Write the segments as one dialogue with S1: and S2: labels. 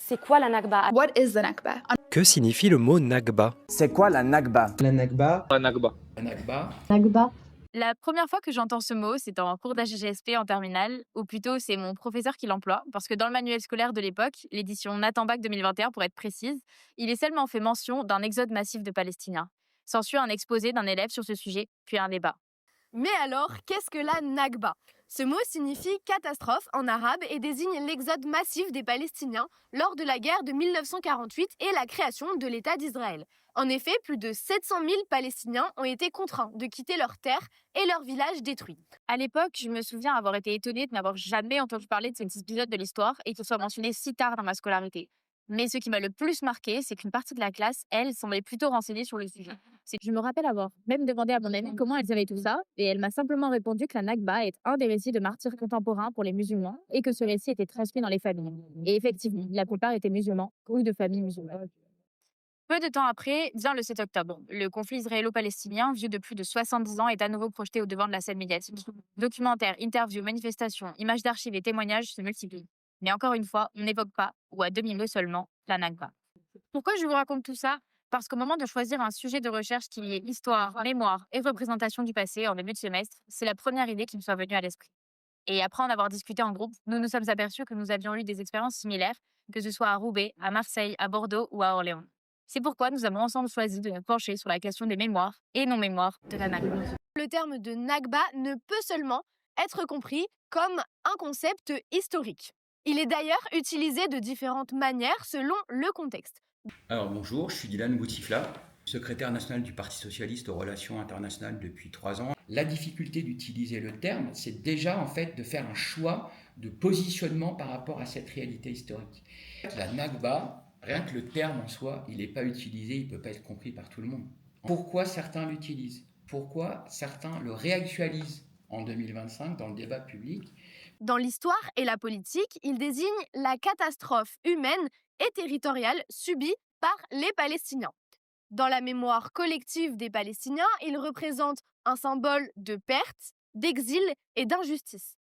S1: C'est quoi la Nakba?
S2: What is the Nakba?
S3: Que signifie le mot Nakba?
S4: C'est quoi la Nakba?
S5: La Nakba.
S6: La Nakba.
S5: La Nakba.
S7: Nakba.
S8: La première fois que j'entends ce mot, c'est en cours d'HGSP en terminale, ou plutôt c'est mon professeur qui l'emploie, parce que dans le manuel scolaire de l'époque, l'édition Nathan Bac 2021 pour être précise, il est seulement fait mention d'un exode massif de Palestiniens. S'ensuit un exposé d'un élève sur ce sujet, puis un débat.
S9: Mais alors, qu'est-ce que la Nakba? Ce mot signifie catastrophe en arabe et désigne l'exode massif des Palestiniens lors de la guerre de 1948 et la création de l'État d'Israël. En effet, plus de 700 000 Palestiniens ont été contraints de quitter leurs terres et leurs villages détruits.
S8: À l'époque, je me souviens avoir été étonnée de n'avoir jamais entendu parler de cet épisode de l'histoire et qu'il soit mentionné si tard dans ma scolarité. Mais ce qui m'a le plus marqué, c'est qu'une partie de la classe, elle, semblait plutôt renseignée sur le sujet. Je me rappelle avoir même demandé à mon amie comment elle savait tout ça, et elle m'a simplement répondu que la Nakba est un des récits de martyrs contemporains pour les musulmans, et que ce récit était transmis dans les familles. Et effectivement, la plupart étaient musulmans ou de familles musulmanes. Peu de temps après, vient le 7 octobre. Le conflit israélo-palestinien, vieux de plus de 70 ans, est à nouveau projeté au devant de la scène médiatique. Documentaires, interviews, manifestations, images d'archives et témoignages se multiplient. Mais encore une fois, on n'évoque pas, ou à demi-mot seulement, la Nakba. Pourquoi je vous raconte tout ça? Parce qu'au moment de choisir un sujet de recherche qui liait histoire, mémoire et représentation du passé en début de semestre, c'est la première idée qui me soit venue à l'esprit. Et après en avoir discuté en groupe, nous nous sommes aperçus que nous avions eu des expériences similaires, que ce soit à Roubaix, à Marseille, à Bordeaux ou à Orléans. C'est pourquoi nous avons ensemble choisi de nous pencher sur la question des mémoires et non-mémoires de la Nakba.
S9: Le terme de Nakba ne peut seulement être compris comme un concept historique. Il est d'ailleurs utilisé de différentes manières selon le contexte.
S5: Alors bonjour, je suis Dylan Boutifla, secrétaire national du Parti socialiste aux relations internationales depuis 3 ans. La difficulté d'utiliser le terme, c'est déjà en fait de faire un choix de positionnement par rapport à cette réalité historique. La Nakba, rien que le terme en soi, il n'est pas utilisé, il ne peut pas être compris par tout le monde. Pourquoi certains l'utilisent? Pourquoi certains le réactualisent en 2025 dans le débat public?
S9: Dans l'histoire et la politique, il désigne la catastrophe humaine et territoriale subie par les Palestiniens. Dans la mémoire collective des Palestiniens, il représente un symbole de perte, d'exil et d'injustice.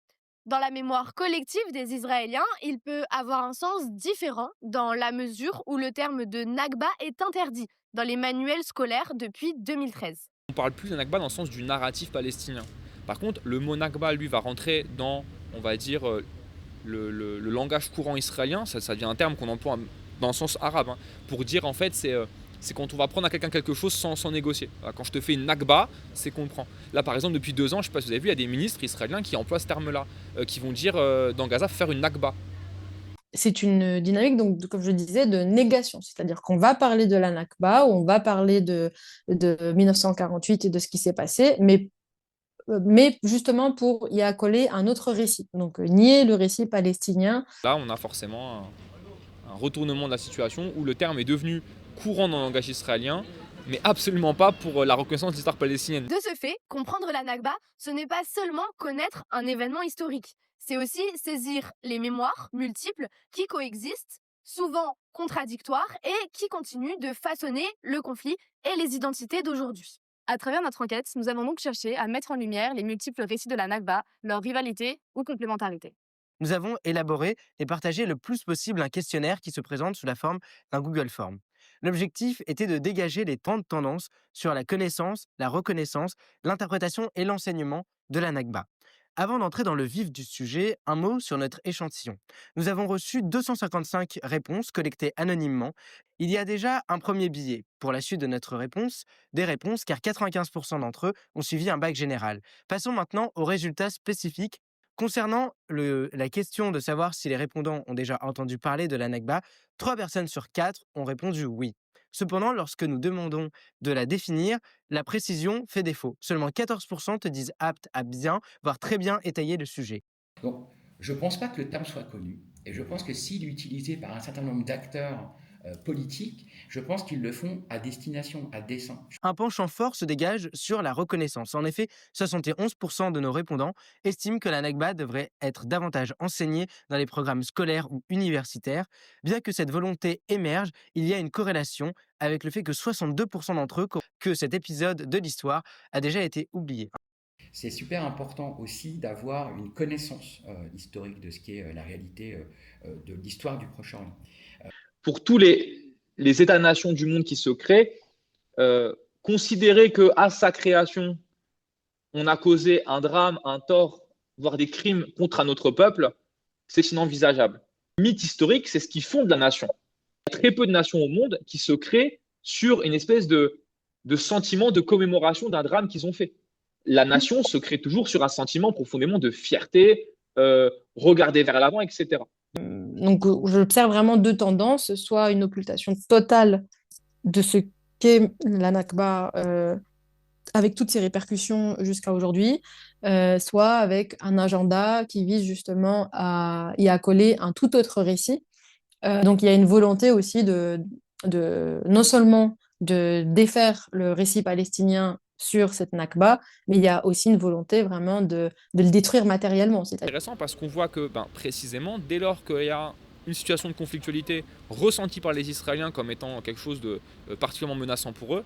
S9: Dans la mémoire collective des Israéliens, il peut avoir un sens différent dans la mesure où le terme de Nakba est interdit dans les manuels scolaires depuis 2013.
S6: On ne parle plus de Nakba dans le sens du narratif palestinien. Par contre, le mot Nakba, lui, va rentrer dans, on va dire, le langage courant israélien. Ça devient un terme qu'on emploie dans le sens arabe, hein, pour dire, en fait, c'est quand on va prendre à quelqu'un quelque chose sans négocier. Quand je te fais une Nakba, c'est qu'on prend. Là, par exemple, depuis 2 ans, je ne sais pas si vous avez vu, il y a des ministres israéliens qui emploient ce terme-là, qui vont dire dans Gaza faire une Nakba.
S7: C'est une dynamique, donc, comme je disais, de négation. C'est-à-dire qu'on va parler de la Nakba, ou on va parler de 1948 et de ce qui s'est passé, mais justement pour y accoler un autre récit. Donc, nier le récit palestinien.
S6: Là, on a forcément un retournement de la situation où le terme est devenu courant dans le langage israélien, mais absolument pas pour la reconnaissance de l'histoire palestinienne.
S9: De ce fait, comprendre la Nakba, ce n'est pas seulement connaître un événement historique, c'est aussi saisir les mémoires multiples qui coexistent, souvent contradictoires, et qui continuent de façonner le conflit et les identités d'aujourd'hui. À travers notre enquête, nous avons donc cherché à mettre en lumière les multiples récits de la Nakba, leur rivalité ou complémentarité.
S4: Nous avons élaboré et partagé le plus possible un questionnaire qui se présente sous la forme d'un Google Form. L'objectif était de dégager les 30 tendances sur la connaissance, la reconnaissance, l'interprétation et l'enseignement de la Nakba. Avant d'entrer dans le vif du sujet, un mot sur notre échantillon. Nous avons reçu 255 réponses collectées anonymement. Il y a déjà un premier billet pour la suite de notre réponse, des réponses car 95% d'entre eux ont suivi un bac général. Passons maintenant aux résultats spécifiques. Concernant la question de savoir si les répondants ont déjà entendu parler de la Nakba, 3 personnes sur 4 ont répondu oui. Cependant, lorsque nous demandons de la définir, la précision fait défaut. Seulement 14% te disent aptes à bien, voire très bien étayer le sujet.
S5: Donc, je ne pense pas que le terme soit connu. Et je pense que s'il est utilisé par un certain nombre d'acteurs politiques, je pense qu'ils le font à destination, à dessein.
S4: Un penchant fort se dégage sur la reconnaissance. En effet, 71% de nos répondants estiment que la Nakba devrait être davantage enseignée dans les programmes scolaires ou universitaires. Bien que cette volonté émerge, il y a une corrélation avec le fait que 62% d'entre eux que cet épisode de l'histoire a déjà été oublié.
S5: C'est super important aussi d'avoir une connaissance historique de ce qu'est la réalité de l'histoire du Proche-Orient.
S1: pour tous les États-nations du monde qui se créent, considérer qu'à sa création, on a causé un drame, un tort, voire des crimes contre notre peuple, c'est inenvisageable. Le mythe historique, c'est ce qui fonde la nation. Il y a très peu de nations au monde qui se créent sur une espèce de sentiment de commémoration d'un drame qu'ils ont fait. La nation se crée toujours sur un sentiment profondément de fierté, regarder vers l'avant, etc.
S7: Donc, j'observe vraiment deux tendances, soit une occultation totale de ce qu'est la Nakba avec toutes ses répercussions jusqu'à aujourd'hui, soit avec un agenda qui vise justement à y accoler un tout autre récit. Donc il y a une volonté aussi de non seulement de défaire le récit palestinien sur cette Nakba, mais il y a aussi une volonté vraiment de le détruire matériellement.
S6: C'est intéressant parce qu'on voit que précisément, dès lors qu'il y a une situation de conflictualité ressentie par les Israéliens comme étant quelque chose de particulièrement menaçant pour eux,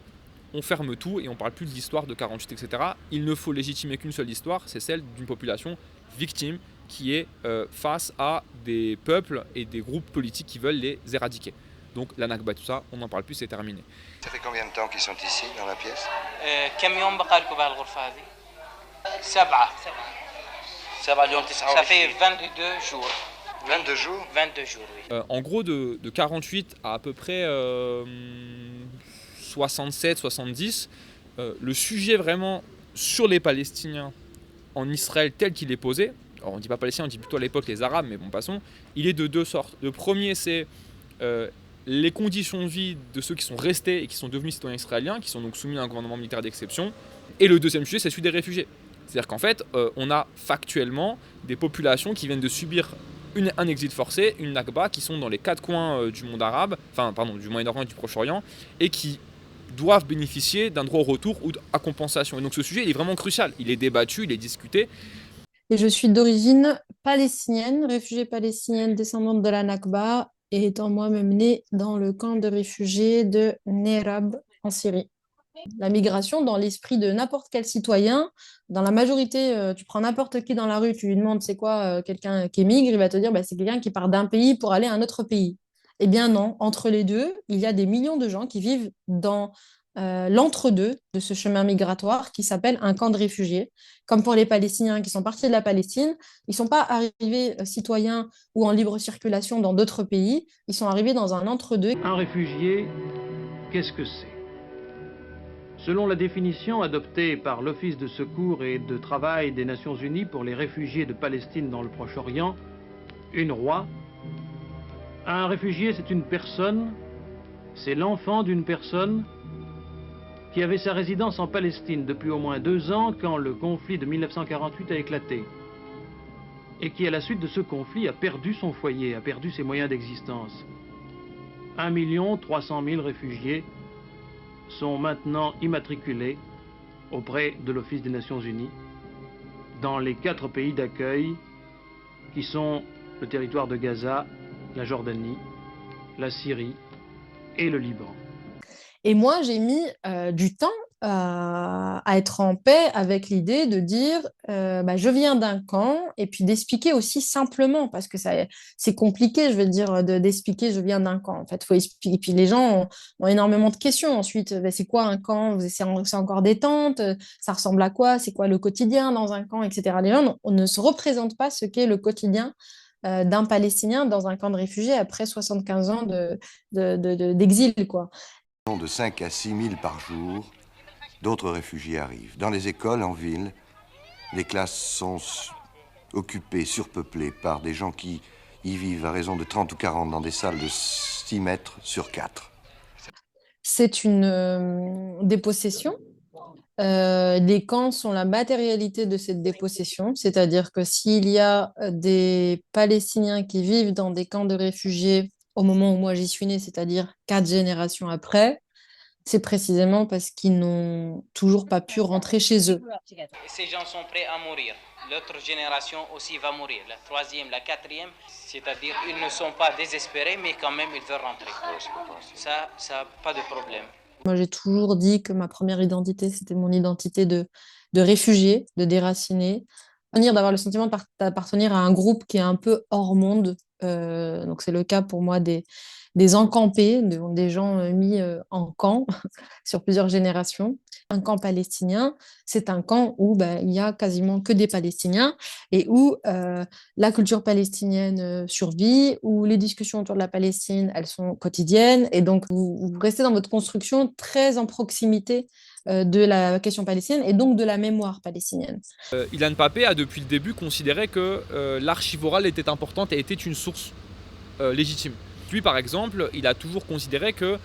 S6: on ferme tout et on ne parle plus de l'histoire de 48, etc. Il ne faut légitimer qu'une seule histoire, c'est celle d'une population victime qui est face à des peuples et des groupes politiques qui veulent les éradiquer. Donc la Nakba, tout ça, on n'en parle plus, c'est terminé.
S2: Ça fait combien de temps qu'ils sont ici, dans la pièce?
S10: Ça fait 22 jours.
S2: 22 jours?
S10: 22 jours, oui.
S6: En gros, de 48 à peu près 67, 70, le sujet vraiment sur les Palestiniens en Israël tel qu'il est posé, alors on ne dit pas Palestiniens, on dit plutôt à l'époque les Arabes, mais bon, passons, il est de deux sortes. Le premier, c'est les conditions de vie de ceux qui sont restés et qui sont devenus citoyens israéliens, qui sont donc soumis à un gouvernement militaire d'exception. Et le deuxième sujet, c'est celui des réfugiés. C'est-à-dire qu'en fait, on a factuellement des populations qui viennent de subir un exil forcé, une Nakba, qui sont dans les quatre coins du monde arabe, du Moyen-Orient et du Proche-Orient, et qui doivent bénéficier d'un droit au retour ou à compensation. Et donc ce sujet, il est vraiment crucial. Il est débattu, il est discuté.
S7: Et je suis d'origine palestinienne, réfugiée palestinienne, descendante de la Nakba, et étant moi-même née dans le camp de réfugiés de Nerab en Syrie. La migration, dans l'esprit de n'importe quel citoyen, dans la majorité, tu prends n'importe qui dans la rue, tu lui demandes c'est quoi quelqu'un qui émigre, il va te dire c'est quelqu'un qui part d'un pays pour aller à un autre pays. Eh bien non, entre les deux, il y a des millions de gens qui vivent dans l'entre-deux de ce chemin migratoire qui s'appelle un camp de réfugiés. Comme pour les Palestiniens qui sont partis de la Palestine, ils ne sont pas arrivés citoyens ou en libre circulation dans d'autres pays, ils sont arrivés dans un entre-deux.
S11: Un réfugié, qu'est-ce que c'est ? Selon la définition adoptée par l'Office de secours et de travail des Nations Unies pour les réfugiés de Palestine dans le Proche-Orient, UNRWA, un réfugié, c'est une personne, c'est l'enfant d'une personne qui avait sa résidence en Palestine depuis au moins 2 ans quand le conflit de 1948 a éclaté et qui, à la suite de ce conflit, a perdu son foyer, a perdu ses moyens d'existence. 1 300 000 réfugiés sont maintenant immatriculés auprès de l'Office des Nations Unies dans les 4 pays d'accueil qui sont le territoire de Gaza, la Jordanie, la Syrie et le Liban.
S7: Et moi, j'ai mis du temps à être en paix avec l'idée de dire je viens d'un camp et puis d'expliquer aussi simplement parce que c'est compliqué, je veux dire, d'expliquer je viens d'un camp. En fait, faut expliquer. Et puis les gens ont énormément de questions ensuite. C'est quoi un camp? C'est encore des tentes? Ça ressemble à quoi? C'est quoi le quotidien dans un camp, etc. Les gens on ne se représentent pas ce qu'est le quotidien d'un Palestinien dans un camp de réfugiés après 75 ans d'exil, quoi.
S2: De 5 à 6 000 par jour, d'autres réfugiés arrivent. Dans les écoles, en ville, les classes sont occupées, surpeuplées par des gens qui y vivent à raison de 30 ou 40 dans des salles de 6 mètres sur 4.
S7: C'est une dépossession. Les camps sont la matérialité de cette dépossession, c'est-à-dire que s'il y a des Palestiniens qui vivent dans des camps de réfugiés au moment où moi j'y suis née, c'est-à-dire 4 générations après, c'est précisément parce qu'ils n'ont toujours pas pu rentrer chez eux.
S10: Ces gens sont prêts à mourir. L'autre génération aussi va mourir. La 3e, la 4e, c'est-à-dire ils ne sont pas désespérés, mais quand même ils veulent rentrer. Ça, pas de problème.
S7: Moi, j'ai toujours dit que ma première identité, c'était mon identité de réfugié, de déraciné, d'avoir le sentiment d'appartenir à un groupe qui est un peu hors monde. Donc, c'est le cas pour moi des des encampés, des gens mis en camp sur plusieurs générations. Un camp palestinien, c'est un camp où il y a quasiment que des Palestiniens et où la culture palestinienne survit, où les discussions autour de la Palestine, elles sont quotidiennes. Et donc, vous restez dans votre construction très en proximité de la question palestinienne et donc de la mémoire palestinienne.
S6: Ilan Pappé a depuis le début considéré que l'archive orale était importante et était une source légitime. Lui, par exemple, il a toujours considéré que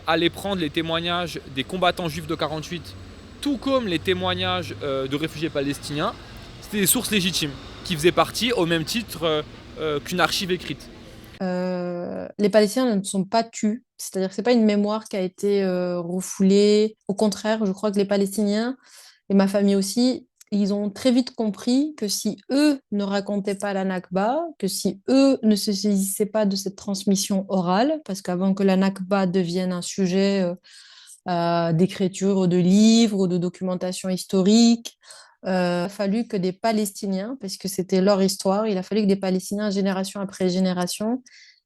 S6: aller prendre les témoignages des combattants juifs de 48, tout comme les témoignages de réfugiés palestiniens, c'était des sources légitimes, qui faisaient partie au même titre qu'une archive écrite.
S7: Les Palestiniens ne sont pas tus, c'est-à-dire que ce n'est pas une mémoire qui a été refoulée. Au contraire, je crois que les Palestiniens, et ma famille aussi, ils ont très vite compris que si eux ne racontaient pas la Nakba, que si eux ne se saisissaient pas de cette transmission orale, parce qu'avant que la Nakba devienne un sujet d'écriture ou de livres ou de documentation historique, il a fallu que des Palestiniens, parce que c'était leur histoire, il a fallu que des Palestiniens, génération après génération,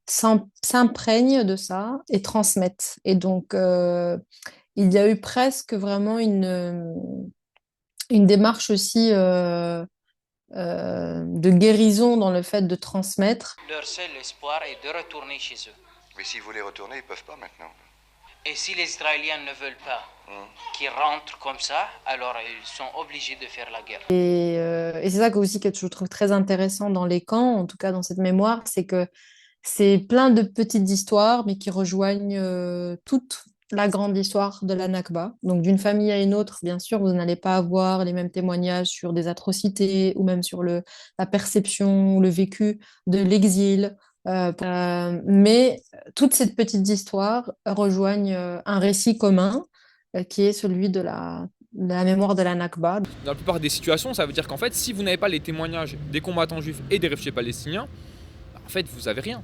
S7: s'imprègnent de ça et transmettent. Et donc, il y a eu presque vraiment une démarche aussi de guérison dans le fait de transmettre.
S10: Leur seul espoir est de retourner chez eux.
S2: Mais s'ils voulaient retourner, ils ne peuvent pas maintenant.
S10: Et si les Israéliens ne veulent pas qu'ils rentrent comme ça, alors ils sont obligés de faire la guerre.
S7: Et c'est ça aussi que je trouve très intéressant dans les camps, en tout cas dans cette mémoire, c'est que c'est plein de petites histoires, mais qui rejoignent toute la grande histoire de la Nakba. Donc d'une famille à une autre, bien sûr, vous n'allez pas avoir les mêmes témoignages sur des atrocités ou même sur la perception ou le vécu de l'exil. Mais toutes ces petites histoires rejoignent un récit commun qui est celui de la mémoire de la Nakba.
S6: Dans la plupart des situations, ça veut dire qu'en fait, si vous n'avez pas les témoignages des combattants juifs et des réfugiés palestiniens, en fait, vous n'avez rien.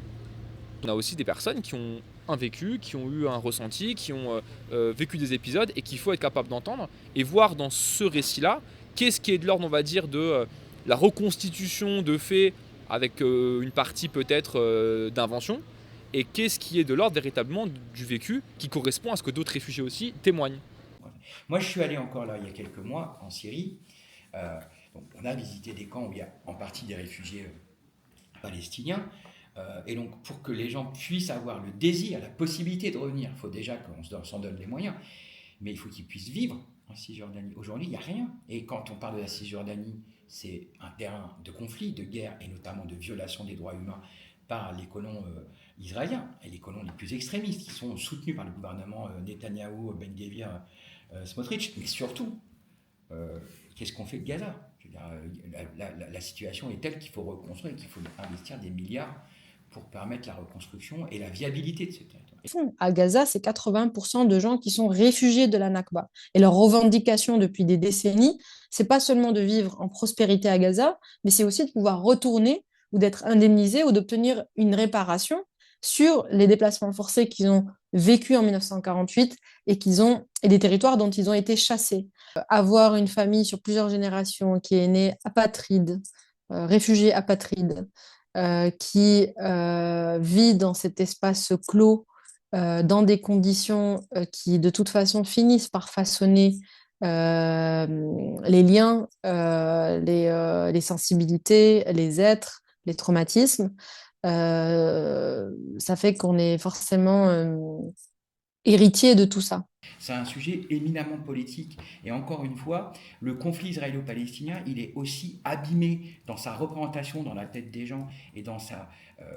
S6: On a aussi des personnes qui ont un vécu, qui ont eu un ressenti, qui ont vécu des épisodes et qu'il faut être capable d'entendre et voir dans ce récit-là qu'est-ce qui est de l'ordre, on va dire, de la reconstitution de faits avec une partie peut-être d'invention et qu'est-ce qui est de l'ordre véritablement du vécu qui correspond à ce que d'autres réfugiés aussi témoignent.
S5: Moi, je suis allé encore là il y a quelques mois en Syrie. Donc, on a visité des camps où il y a en partie des réfugiés palestiniens. Et donc, pour que les gens puissent avoir le désir, la possibilité de revenir, il faut déjà qu'on s'en donne les moyens, mais il faut qu'ils puissent vivre en Cisjordanie. Aujourd'hui, il n'y a rien. Et quand on parle de la Cisjordanie, c'est un terrain de conflit, de guerre et notamment de violation des droits humains par les colons israéliens et les colons les plus extrémistes qui sont soutenus par le gouvernement Netanyahou, Ben Gvir, Smotrich. Mais surtout, qu'est-ce qu'on fait de Gaza ? Je veux dire, la situation est telle qu'il faut reconstruire et qu'il faut investir des milliards pour permettre la reconstruction et la viabilité de ce territoire.
S7: À Gaza, c'est 80% de gens qui sont réfugiés de la Nakba. Et leur revendication depuis des décennies, c'est pas seulement de vivre en prospérité à Gaza, mais c'est aussi de pouvoir retourner ou d'être indemnisés ou d'obtenir une réparation sur les déplacements forcés qu'ils ont vécus en 1948 et des territoires dont ils ont été chassés. Avoir une famille sur plusieurs générations qui est née apatride, réfugiée apatride, qui vit dans cet espace clos, dans des conditions qui de toute façon finissent par façonner les liens, les sensibilités, les êtres, les traumatismes, ça fait qu'on est forcément héritier de tout ça.
S5: C'est un sujet éminemment politique et encore une fois, le conflit israélo-palestinien, il est aussi abîmé dans sa représentation dans la tête des gens et dans sa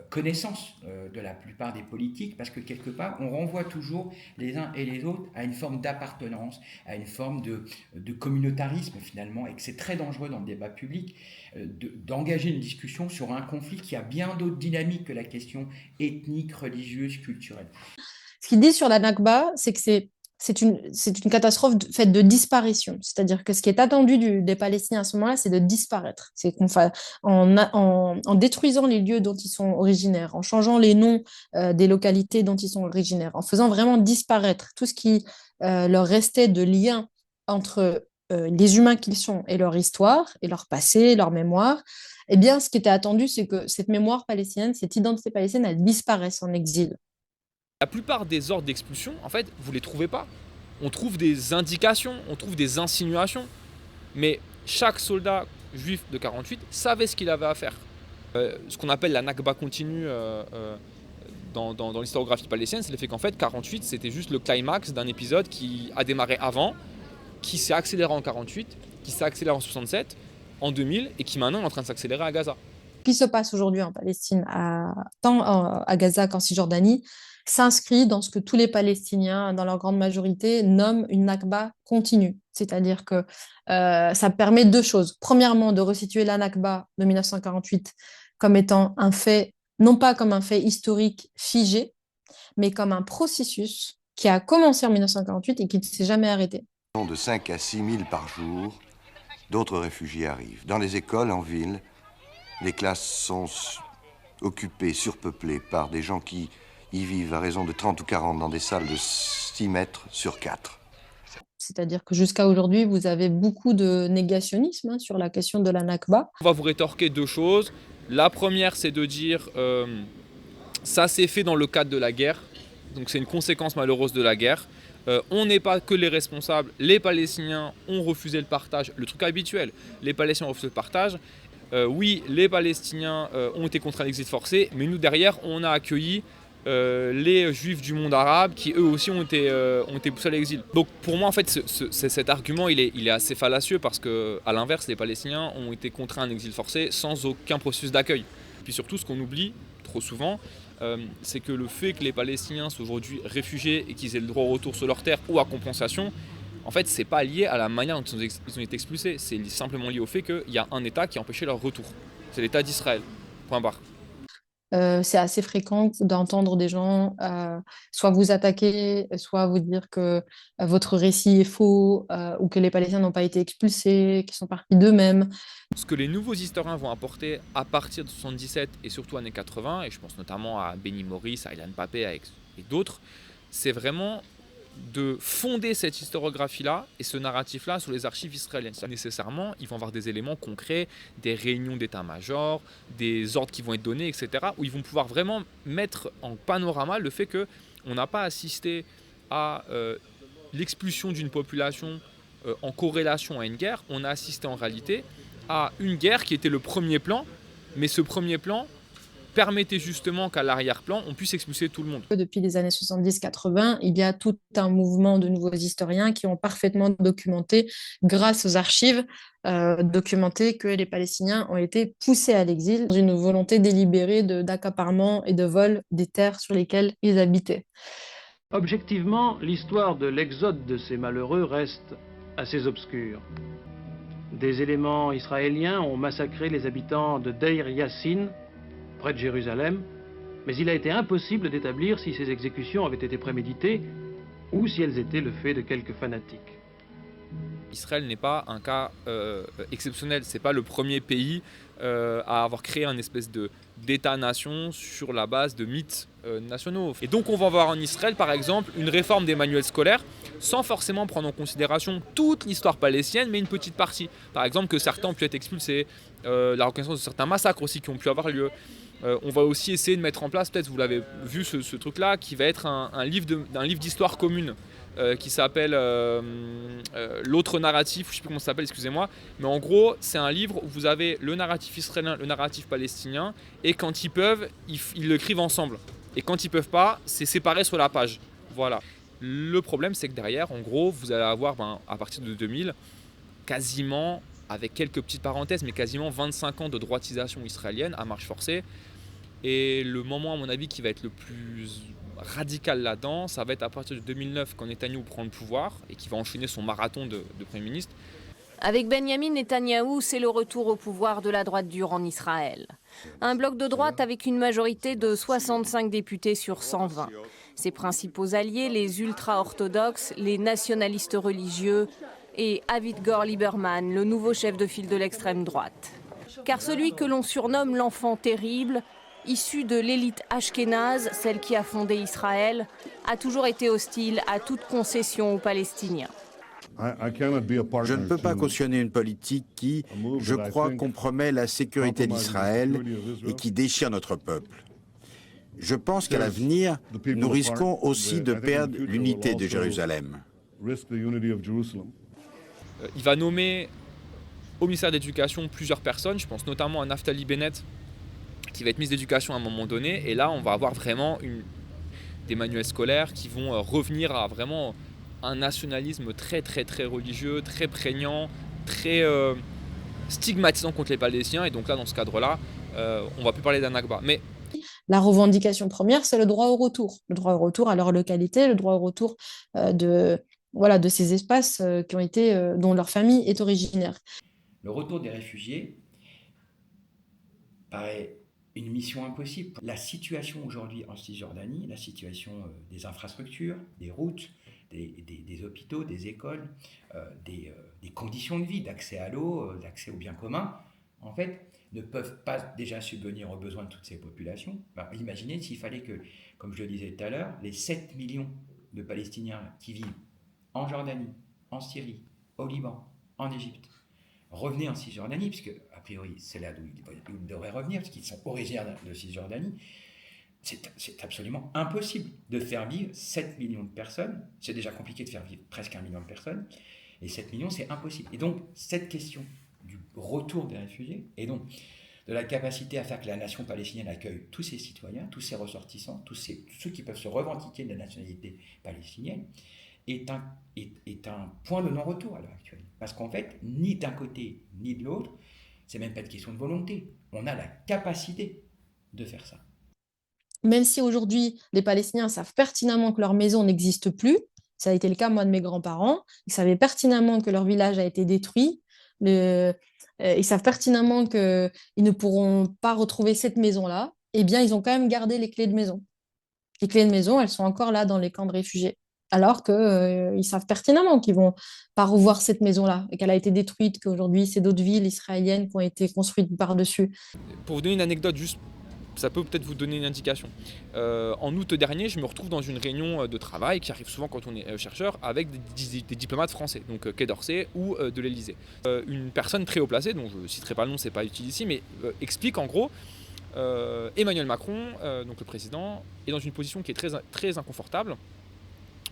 S5: connaissance de la plupart des politiques parce que quelque part, on renvoie toujours les uns et les autres à une forme d'appartenance, à une forme de communautarisme finalement et que c'est très dangereux dans le débat public d'engager une discussion sur un conflit qui a bien d'autres dynamiques que la question ethnique, religieuse, culturelle.
S7: Ce qu'il dit sur la Nakba, c'est que c'est une catastrophe faite de disparition. C'est-à-dire que ce qui est attendu des Palestiniens à ce moment-là, c'est de disparaître. C'est en détruisant les lieux dont ils sont originaires, en changeant les noms des localités dont ils sont originaires, en faisant vraiment disparaître tout ce qui leur restait de lien entre les humains qu'ils sont et leur histoire, et leur passé, leur mémoire. Eh bien, ce qui était attendu, c'est que cette mémoire palestinienne, cette identité palestinienne, elle disparaisse en exil.
S6: La plupart des ordres d'expulsion, en fait, vous ne les trouvez pas. On trouve des indications, on trouve des insinuations, mais chaque soldat juif de 48 savait ce qu'il avait à faire. Ce qu'on appelle la Nakba continue dans l'historiographie palestinienne, c'est le fait qu'en fait 48 c'était juste le climax d'un épisode qui a démarré avant, qui s'est accéléré en 48, qui s'est accéléré en 67, en 2000 et qui maintenant est en train de s'accélérer à Gaza.
S7: Ce qui se passe aujourd'hui en Palestine, tant à Gaza qu'en Cisjordanie, s'inscrit dans ce que tous les Palestiniens, dans leur grande majorité, nomment une Nakba continue. C'est-à-dire que ça permet deux choses. Premièrement, de resituer la Nakba de 1948 comme étant un fait, non pas comme un fait historique figé, mais comme un processus qui a commencé en 1948 et qui ne s'est jamais arrêté.
S2: De 5 à 6 000 par jour, d'autres réfugiés arrivent. Dans les écoles, en ville, les classes sont occupées, surpeuplées par des gens qui y vivent à raison de 30 ou 40 dans des salles de 6 mètres sur 4.
S7: C'est-à-dire que jusqu'à aujourd'hui, vous avez beaucoup de négationnisme sur la question de la Nakba.
S6: On va vous rétorquer deux choses. La première, c'est de dire ça s'est fait dans le cadre de la guerre, donc c'est une conséquence malheureuse de la guerre. On n'est pas que les responsables, les Palestiniens ont refusé le partage, le truc habituel, les Palestiniens ont refusé le partage. Oui, les Palestiniens ont été contraints à l'exil forcé, mais nous derrière, on a accueilli les Juifs du monde arabe qui eux aussi ont été poussés à l'exil. Donc pour moi en fait cet argument il est assez fallacieux parce que à l'inverse les Palestiniens ont été contraints à un exil forcé sans aucun processus d'accueil. Puis surtout ce qu'on oublie trop souvent c'est que le fait que les Palestiniens soient aujourd'hui réfugiés et qu'ils aient le droit au retour sur leur terre ou à compensation, en fait c'est pas lié à la manière dont ils ont été expulsés, c'est simplement lié au fait qu'il y a un État qui a empêché leur retour. C'est l'État d'Israël. Point barre.
S7: C'est assez fréquent d'entendre des gens soit vous attaquer, soit vous dire que votre récit est faux ou que les Palestiniens n'ont pas été expulsés, qu'ils sont partis d'eux-mêmes.
S6: Ce que les nouveaux historiens vont apporter à partir de 77 et surtout années 80, et je pense notamment à Benny Morris, à Ilan Pappé et d'autres, c'est vraiment de fonder cette historiographie-là et ce narratif-là sur les archives israéliennes. Nécessairement, ils vont avoir des éléments concrets, des réunions d'état-major, des ordres qui vont être donnés, etc., où ils vont pouvoir vraiment mettre en panorama le fait qu'on n'a pas assisté à l'expulsion d'une population en corrélation à une guerre, on a assisté en réalité à une guerre qui était le premier plan, mais ce premier plan permettait justement qu'à l'arrière-plan, on puisse expulser tout le monde.
S7: Depuis les années 70-80, il y a tout un mouvement de nouveaux historiens qui ont parfaitement documenté, grâce aux archives, documenté que les Palestiniens ont été poussés à l'exil dans une volonté délibérée d'accaparement et de vol des terres sur lesquelles ils habitaient.
S11: Objectivement, l'histoire de l'exode de ces malheureux reste assez obscure. Des éléments israéliens ont massacré les habitants de Deir Yassin, près de Jérusalem, mais il a été impossible d'établir si ces exécutions avaient été préméditées ou si elles étaient le fait de quelques fanatiques.
S6: Israël n'est pas un cas exceptionnel, c'est pas le premier pays à avoir créé un espèce d'État-nation sur la base de mythes nationaux. Et donc on va voir en Israël par exemple une réforme des manuels scolaires sans forcément prendre en considération toute l'histoire palestinienne, mais une petite partie. Par exemple que certains ont pu être expulsés, la reconnaissance de certains massacres aussi qui ont pu avoir lieu. On va aussi essayer de mettre en place, peut-être vous l'avez vu ce truc-là, qui va être un livre d'histoire commune. Qui s'appelle L'autre narratif, je ne sais plus comment ça s'appelle, excusez-moi. Mais en gros, c'est un livre où vous avez le narratif israélien, le narratif palestinien, et quand ils peuvent, ils l'écrivent ensemble. Et quand ils ne peuvent pas, c'est séparé sur la page. Voilà. Le problème, c'est que derrière, en gros, vous allez avoir, à partir de 2000, quasiment, avec quelques petites parenthèses, mais quasiment 25 ans de droitisation israélienne à marche forcée. Et le moment, à mon avis, qui va être le plus radical là-dedans, ça va être à partir de 2009 quand Netanyahou prend le pouvoir et qui va enchaîner son marathon de Premier ministre.
S12: Avec Benyamin Netanyahou, c'est le retour au pouvoir de la droite dure en Israël. Un bloc de droite avec une majorité de 65 députés sur 120. Ses principaux alliés, les ultra-orthodoxes, les nationalistes religieux et Avigdor Lieberman, le nouveau chef de file de l'extrême droite. Car celui que l'on surnomme l'enfant terrible, issu de l'élite ashkénaze, celle qui a fondé Israël, a toujours été hostile à toute concession aux Palestiniens.
S13: Je ne peux pas cautionner une politique qui, je crois, compromet la sécurité d'Israël et qui déchire notre peuple. Je pense qu'à l'avenir, nous risquons aussi de perdre l'unité de Jérusalem.
S6: Il va nommer au ministère de l'Éducation plusieurs personnes, je pense notamment à Naftali Bennett, qui va être ministre d'éducation à un moment donné, et là on va avoir vraiment des manuels scolaires qui vont revenir à vraiment un nationalisme très très très religieux, très prégnant, très stigmatisant contre les Palestiniens, et donc là dans ce cadre-là, on va plus parler d'un Nakba. Mais
S7: la revendication première, c'est le droit au retour à leur localité, le droit au retour de ces espaces dont leur famille est originaire.
S5: Le retour des réfugiés paraît une mission impossible. La situation aujourd'hui en Cisjordanie, la situation des infrastructures, des routes, des hôpitaux, des écoles, des conditions de vie, d'accès à l'eau, d'accès aux biens communs, en fait, ne peuvent pas déjà subvenir aux besoins de toutes ces populations. Imaginez s'il fallait que, comme je le disais tout à l'heure, les 7 millions de Palestiniens qui vivent en Jordanie, en Syrie, au Liban, en Égypte, revenaient en Cisjordanie, puisque a priori c'est là d'où ils devraient revenir, parce qu'ils sont originaires de Cisjordanie. C'est absolument impossible de faire vivre 7 millions de personnes. C'est déjà compliqué de faire vivre presque 1 million de personnes. Et 7 millions, c'est impossible. Et donc, cette question du retour des réfugiés, et donc de la capacité à faire que la nation palestinienne accueille tous ses citoyens, tous ses ressortissants, tous ceux qui peuvent se revendiquer de la nationalité palestinienne, est un point de non-retour à l'heure actuelle. Parce qu'en fait, ni d'un côté ni de l'autre, c'est même pas une question de volonté. On a la capacité de faire ça.
S7: Même si aujourd'hui, les Palestiniens savent pertinemment que leur maison n'existe plus, ça a été le cas, moi, de mes grands-parents, ils savaient pertinemment que leur village a été détruit, ils savent pertinemment qu'ils ne pourront pas retrouver cette maison-là, eh bien, ils ont quand même gardé les clés de maison. Les clés de maison, elles sont encore là dans les camps de réfugiés. Alors qu'ils savent pertinemment qu'ils ne vont pas revoir cette maison-là et qu'elle a été détruite, qu'aujourd'hui, c'est d'autres villes israéliennes qui ont été construites par-dessus.
S6: Pour vous donner une anecdote, juste, ça peut peut-être vous donner une indication. En août dernier, je me retrouve dans une réunion de travail qui arrive souvent quand on est chercheur avec des diplomates français, donc Quai d'Orsay ou de l'Elysée. Une personne très haut placée, dont je ne citerai pas le nom, c'est pas utile ici, mais explique en gros Emmanuel Macron, donc le président, est dans une position qui est très, très inconfortable,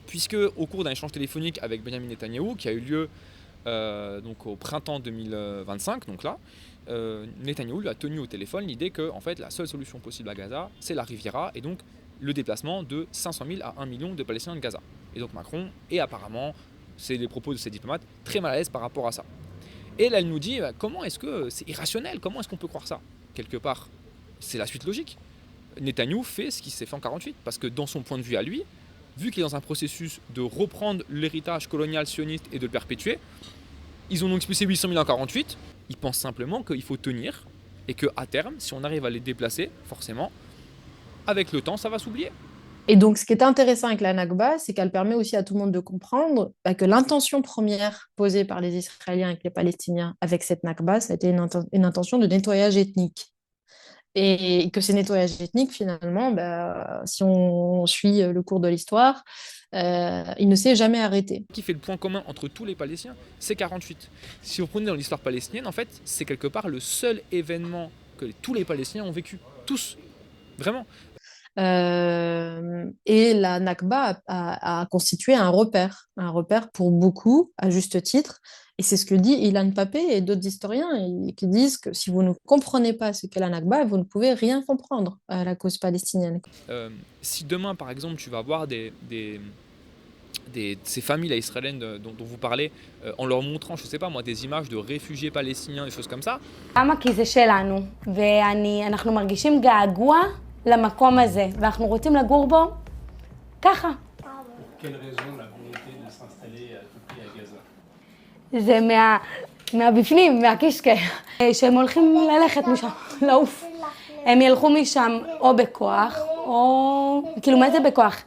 S6: puisque au cours d'un échange téléphonique avec Benjamin Netanyahou, qui a eu lieu donc au printemps 2025, donc là, Netanyahou lui a tenu au téléphone l'idée que en fait, la seule solution possible à Gaza, c'est la Riviera, et donc le déplacement de 500 000 à 1 million de Palestiniens de Gaza. Et donc Macron est apparemment, c'est les propos de ces diplomates, très mal à l'aise par rapport à ça. Et là, elle nous dit, comment est-ce que c'est irrationnel, comment est-ce qu'on peut croire ça? Quelque part, c'est la suite logique. Netanyahou fait ce qui s'est fait en 1948, parce que dans son point de vue à lui, vu qu'il est dans un processus de reprendre l'héritage colonial sioniste et de le perpétuer, ils ont donc expulsé 800 000 en 1948, ils pensent simplement qu'il faut tenir, et qu'à terme, si on arrive à les déplacer, forcément, avec le temps, ça va s'oublier.
S7: Et donc, ce qui est intéressant avec la Nakba, c'est qu'elle permet aussi à tout le monde de comprendre que l'intention première posée par les Israéliens et les Palestiniens avec cette Nakba, ça a été une intention de nettoyage ethnique. Et que ces nettoyages ethniques, finalement, si on suit le cours de l'histoire, il ne s'est jamais arrêté.
S6: Ce qui fait le point commun entre tous les Palestiniens, c'est 1948. Si vous prenez dans l'histoire palestinienne, en fait, c'est quelque part le seul événement que tous les Palestiniens ont vécu. Tous. Vraiment.
S7: Et la Nakba a constitué un repère pour beaucoup, à juste titre. Et c'est ce que dit Ilan Pappé et d'autres historiens qui disent que si vous ne comprenez pas ce qu'est la Nakba, vous ne pouvez rien comprendre à la cause palestinienne.
S6: Si demain, par exemple, tu vas voir ces familles là, israéliennes dont vous parlez, en leur montrant, je sais pas moi, des images de réfugiés palestiniens, des choses comme ça.
S14: כי זה שלנו, ואנחנו מרגישים געגוע למקום הזה, ואנחנו רוצים לגור בו ככה.
S15: Quelle raison la volonté de s'installer à tout prix à Gaza?
S14: זה מהבפנים, מהקישקע, שהם הולכים ללכת משם, לעוף. הם ילכו משם או בכוח, או כאילו מה זה בכוח?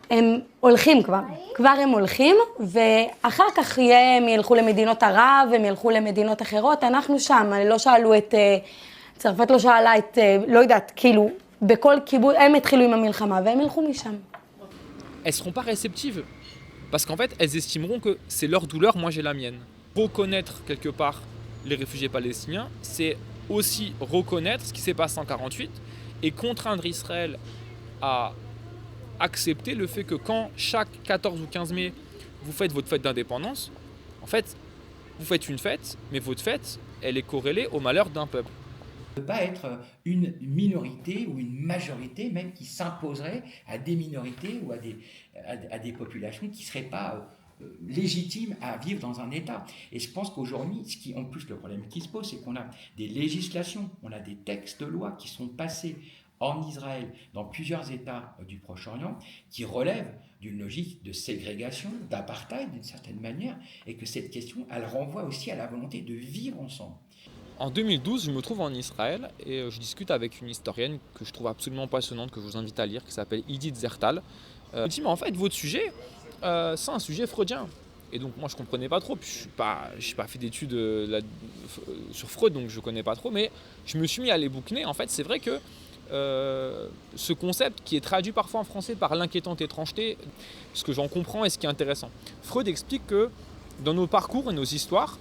S14: הם הולכים כבר הם הולכים, ואחר כך הם ילכו למדינות ערב, הם ילכו למדינות אחרות, אנחנו שם, לא שאלו את, צרפת לא שאלה את, לא יודעת, כאילו, בכל כיבוד, הם התחילו עם המלחמה, והם ילכו משם.
S6: Elles seront pas réceptives, parce qu'en fait, elles estimeront que c'est leur douleur, moi j'ai la mienne. Reconnaître quelque part les réfugiés palestiniens, c'est aussi reconnaître ce qui s'est passé en 1948 et contraindre Israël à accepter le fait que quand chaque 14 ou 15 mai, vous faites votre fête d'indépendance, en fait, vous faites une fête, mais votre fête, elle est corrélée au malheur d'un peuple.
S5: Ne pas être une minorité ou une majorité même qui s'imposerait à des minorités ou à des populations qui ne seraient pas légitimes à vivre dans un État. Et je pense qu'aujourd'hui, en plus le problème qui se pose, c'est qu'on a des législations, on a des textes de loi qui sont passés en Israël, dans plusieurs États du Proche-Orient, qui relèvent d'une logique de ségrégation, d'apartheid d'une certaine manière, et que cette question, elle renvoie aussi à la volonté de vivre ensemble.
S6: En 2012, je me trouve en Israël et je discute avec une historienne que je trouve absolument passionnante, que je vous invite à lire, qui s'appelle Idit Zertal. Elle me dit, mais en fait, votre sujet, c'est un sujet freudien. Et donc moi, je ne comprenais pas trop, puis je n'ai pas fait d'études sur Freud, donc je ne connais pas trop, mais je me suis mis à les bouquiner. En fait, c'est vrai que ce concept qui est traduit parfois en français par l'inquiétante étrangeté, ce que j'en comprends et ce qui est intéressant. Freud explique que dans nos parcours et nos histoires,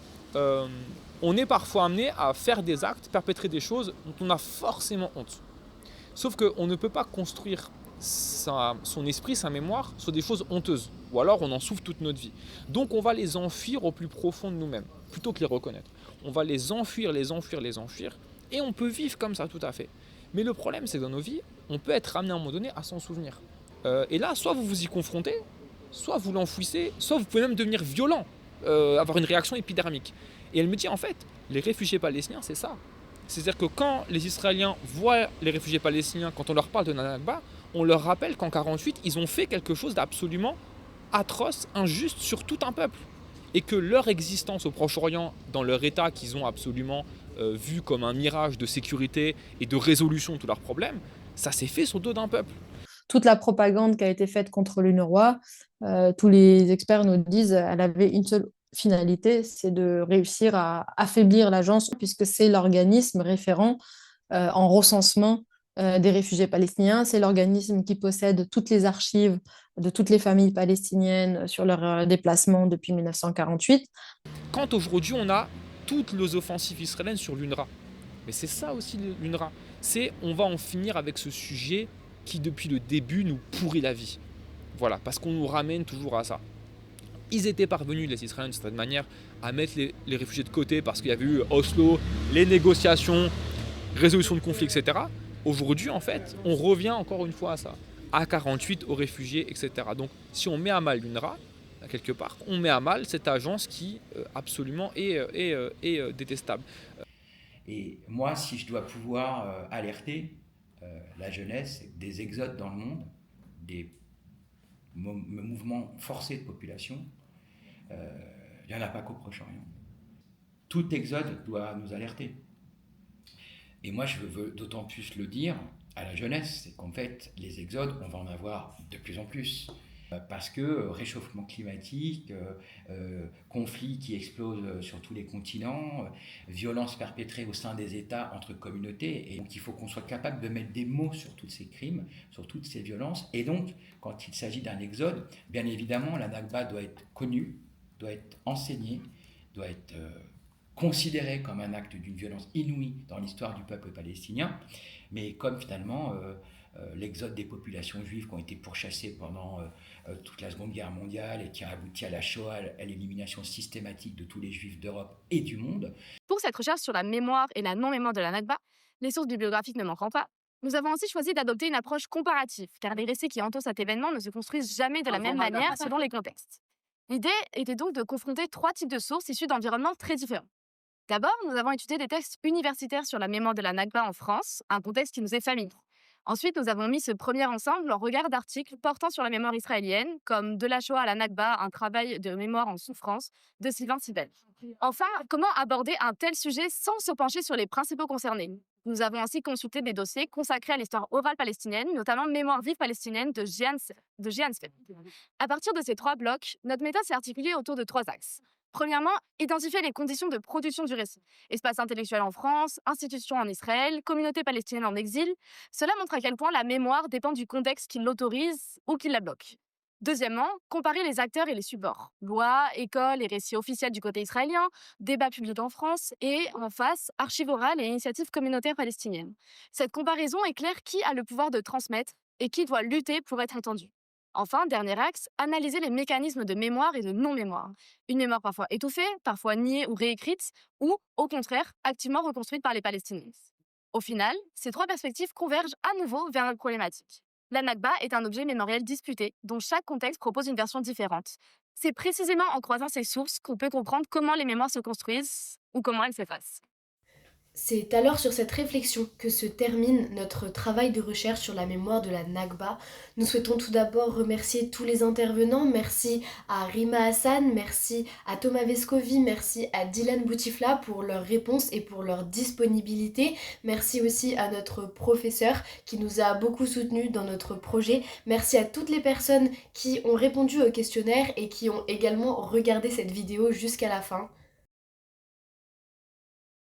S6: on est parfois amené à faire des actes, perpétrer des choses dont on a forcément honte. Sauf qu'on ne peut pas construire son esprit, sa mémoire, sur des choses honteuses. Ou alors on en souffre toute notre vie. Donc on va les enfuir au plus profond de nous-mêmes, plutôt que les reconnaître. On va les enfuir, et on peut vivre comme ça tout à fait. Mais le problème, c'est que dans nos vies, on peut être amené à un moment donné à s'en souvenir. Et là, soit vous vous y confrontez, soit vous l'enfouissez, soit vous pouvez même devenir violent, avoir une réaction épidermique. Et elle me dit, en fait, les réfugiés palestiniens, c'est ça. C'est-à-dire que quand les Israéliens voient les réfugiés palestiniens, quand on leur parle de la Nakba, on leur rappelle qu'en 1948, ils ont fait quelque chose d'absolument atroce, injuste sur tout un peuple. Et que leur existence au Proche-Orient, dans leur état qu'ils ont absolument vu comme un mirage de sécurité et de résolution de tous leurs problèmes, ça s'est fait sur le dos d'un peuple.
S7: Toute la propagande qui a été faite contre l'UNRWA, tous les experts nous disent qu'elle avait une seule finalité, c'est de réussir à affaiblir l'agence, puisque c'est l'organisme référent en recensement des réfugiés palestiniens. C'est l'organisme qui possède toutes les archives de toutes les familles palestiniennes sur leur déplacement depuis 1948.
S6: Quand aujourd'hui on a toutes les offensives israéliennes sur l'UNRWA, mais c'est ça aussi l'UNRWA, c'est on va en finir avec ce sujet qui depuis le début nous pourrit la vie. Voilà, parce qu'on nous ramène toujours à ça. Ils étaient parvenus, les Israéliens, de cette manière, à mettre les réfugiés de côté parce qu'il y avait eu Oslo, les négociations, résolution de conflits, etc. Aujourd'hui, en fait, on revient encore une fois à ça, à 48, aux réfugiés, etc. Donc, si on met à mal l'UNRWA, quelque part, on met à mal cette agence qui, absolument, est détestable.
S5: Et moi, si je dois pouvoir alerter la jeunesse des exodes dans le monde, des mouvements forcés de population, il n'y en a pas qu'au Proche-Orient. Tout exode doit nous alerter. Et moi, je veux d'autant plus le dire à la jeunesse, c'est qu'en fait, les exodes, on va en avoir de plus en plus. Parce que réchauffement climatique, conflits qui explosent sur tous les continents, violences perpétrées au sein des États entre communautés. Et donc, il faut qu'on soit capable de mettre des mots sur tous ces crimes, sur toutes ces violences. Et donc, quand il s'agit d'un exode, bien évidemment, la Nakba doit être connue, doit être enseignée, doit être considérée comme un acte d'une violence inouïe dans l'histoire du peuple palestinien. Mais comme finalement... l'exode des populations juives qui ont été pourchassées pendant toute la Seconde Guerre mondiale et qui a abouti à la Shoah, à l'élimination systématique de tous les juifs d'Europe et du monde.
S9: Pour cette recherche sur la mémoire et la non-mémoire de la Nakba, les sources bibliographiques ne manqueront pas. Nous avons ainsi choisi d'adopter une approche comparative, car les récits qui entourent cet événement ne se construisent jamais de la même manière selon les contextes. L'idée était donc de confronter 3 types de sources issues d'environnements très différents. D'abord, nous avons étudié des textes universitaires sur la mémoire de la Nakba en France, un contexte qui nous est familier. Ensuite, nous avons mis ce premier ensemble en regard d'articles portant sur la mémoire israélienne, comme De la Shoah à la Nakba, un travail de mémoire en souffrance de Sylvain Sibel. Enfin, comment aborder un tel sujet sans se pencher sur les principaux concernés? Nous avons ainsi consulté des dossiers consacrés à l'histoire orale palestinienne, notamment Mémoire vive palestinienne de Jehan Sfeld. À partir de ces 3 blocs, notre méthode s'est articulée autour de 3 axes. Premièrement, identifier les conditions de production du récit. Espace intellectuel en France, institutions en Israël, communauté palestinienne en exil. Cela montre à quel point la mémoire dépend du contexte qui l'autorise ou qui la bloque. Deuxièmement, comparer les acteurs et les supports. Lois, écoles et récits officiels du côté israélien, débats publics en France et, en face, archives orales et initiatives communautaires palestiniennes. Cette comparaison éclaire qui a le pouvoir de transmettre et qui doit lutter pour être entendu. Enfin, dernier axe, analyser les mécanismes de mémoire et de non-mémoire. Une mémoire parfois étouffée, parfois niée ou réécrite, ou, au contraire, activement reconstruite par les Palestiniens. Au final, ces 3 perspectives convergent à nouveau vers une problématique. La Nakba est un objet mémoriel disputé, dont chaque contexte propose une version différente. C'est précisément en croisant ces sources qu'on peut comprendre comment les mémoires se construisent ou comment elles s'effacent.
S16: C'est alors sur cette réflexion que se termine notre travail de recherche sur la mémoire de la Nakba. Nous souhaitons tout d'abord remercier tous les intervenants. Merci à Rima Hassan, merci à Thomas Vescovi, merci à Dylan Boutifla pour leurs réponses et pour leur disponibilité. Merci aussi à notre professeur qui nous a beaucoup soutenus dans notre projet. Merci à toutes les personnes qui ont répondu au questionnaire et qui ont également regardé cette vidéo jusqu'à la fin.